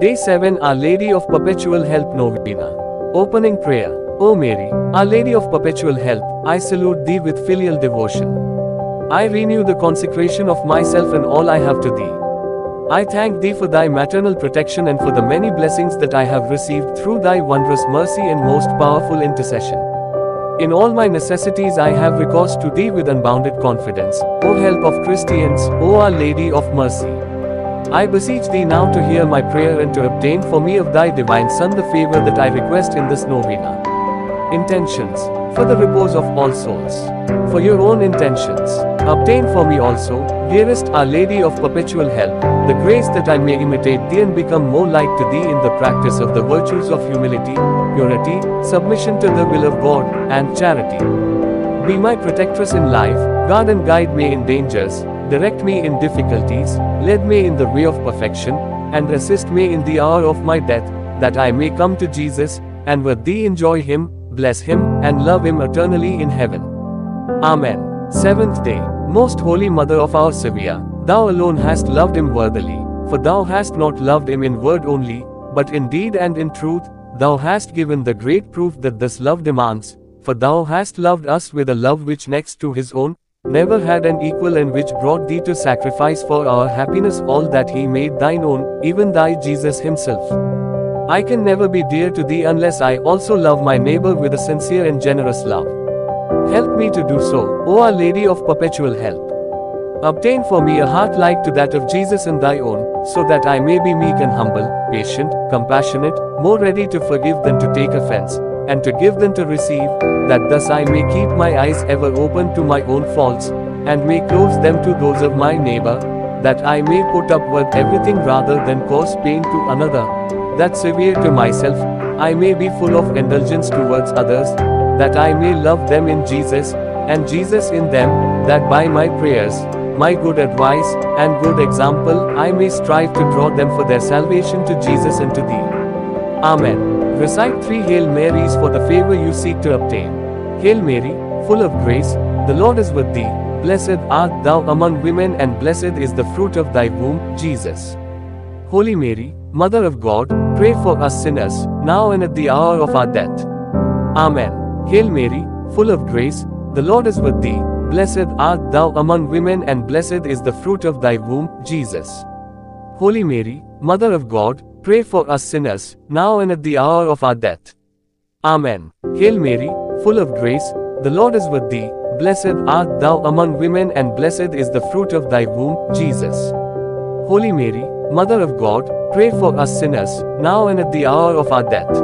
Day 7, Our Lady of Perpetual Help Novena. Opening Prayer. O Mary, Our Lady of Perpetual Help, I salute Thee with filial devotion. I renew the consecration of myself and all I have to Thee. I thank Thee for Thy maternal protection and for the many blessings that I have received through Thy wondrous mercy and most powerful intercession. In all my necessities I have recourse to Thee with unbounded confidence, O help of Christians, O Our Lady of Mercy. I beseech Thee now to hear my prayer and to obtain for me of Thy divine Son the favor that I request in this novena. Intentions. For the repose of all souls. For your own intentions. Obtain for me also, dearest Our Lady of Perpetual Help, the grace that I may imitate Thee and become more like to Thee in the practice of the virtues of humility, purity, submission to the will of God, and charity. Be my protectress in life, guard and guide me in dangers, direct me in difficulties, lead me in the way of perfection, and assist me in the hour of my death, that I may come to Jesus, and with Thee enjoy Him, bless Him, and love Him eternally in heaven. Amen. 7th Day. Most Holy Mother of our Saviour, Thou alone hast loved Him worthily, for Thou hast not loved Him in word only, but in deed and in truth. Thou hast given the great proof that this love demands, for Thou hast loved us with a love which next to His own, never had an equal, and which brought Thee to sacrifice for our happiness all that He made Thine own, even Thy Jesus Himself. I can never be dear to Thee unless I also love my neighbor with a sincere and generous love. Help me to do so, O Our Lady of Perpetual Help. Obtain for me a heart like to that of Jesus and Thy own, so that I may be meek and humble, patient, compassionate, more ready to forgive than to take offense, and to give than to receive, that thus I may keep my eyes ever open to my own faults, and may close them to those of my neighbor, that I may put up with everything rather than cause pain to another, that severe to myself, I may be full of indulgence towards others, that I may love them in Jesus, and Jesus in them, that by my prayers, my good advice, and good example, I may strive to draw them for their salvation to Jesus and to Thee. Amen. Recite 3 Hail Marys for the favor you seek to obtain. Hail Mary, full of grace, the Lord is with Thee. Blessed art Thou among women, and blessed is the fruit of Thy womb, Jesus. Holy Mary, Mother of God, pray for us sinners, now and at the hour of our death. Amen. Hail Mary, full of grace, the Lord is with Thee. Blessed art Thou among women, and blessed is the fruit of Thy womb, Jesus. Holy Mary, Mother of God, pray for us sinners, now and at the hour of our death. Amen. Hail Mary, full of grace, the Lord is with Thee. Blessed art Thou among women, and blessed is the fruit of Thy womb, Jesus. Holy Mary, Mother of God, pray for us sinners, now and at the hour of our death.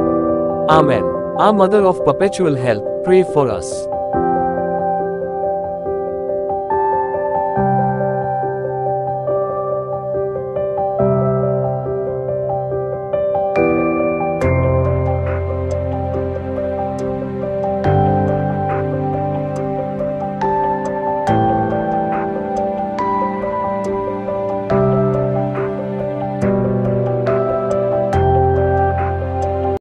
Amen. Our Mother of Perpetual Help, pray for us.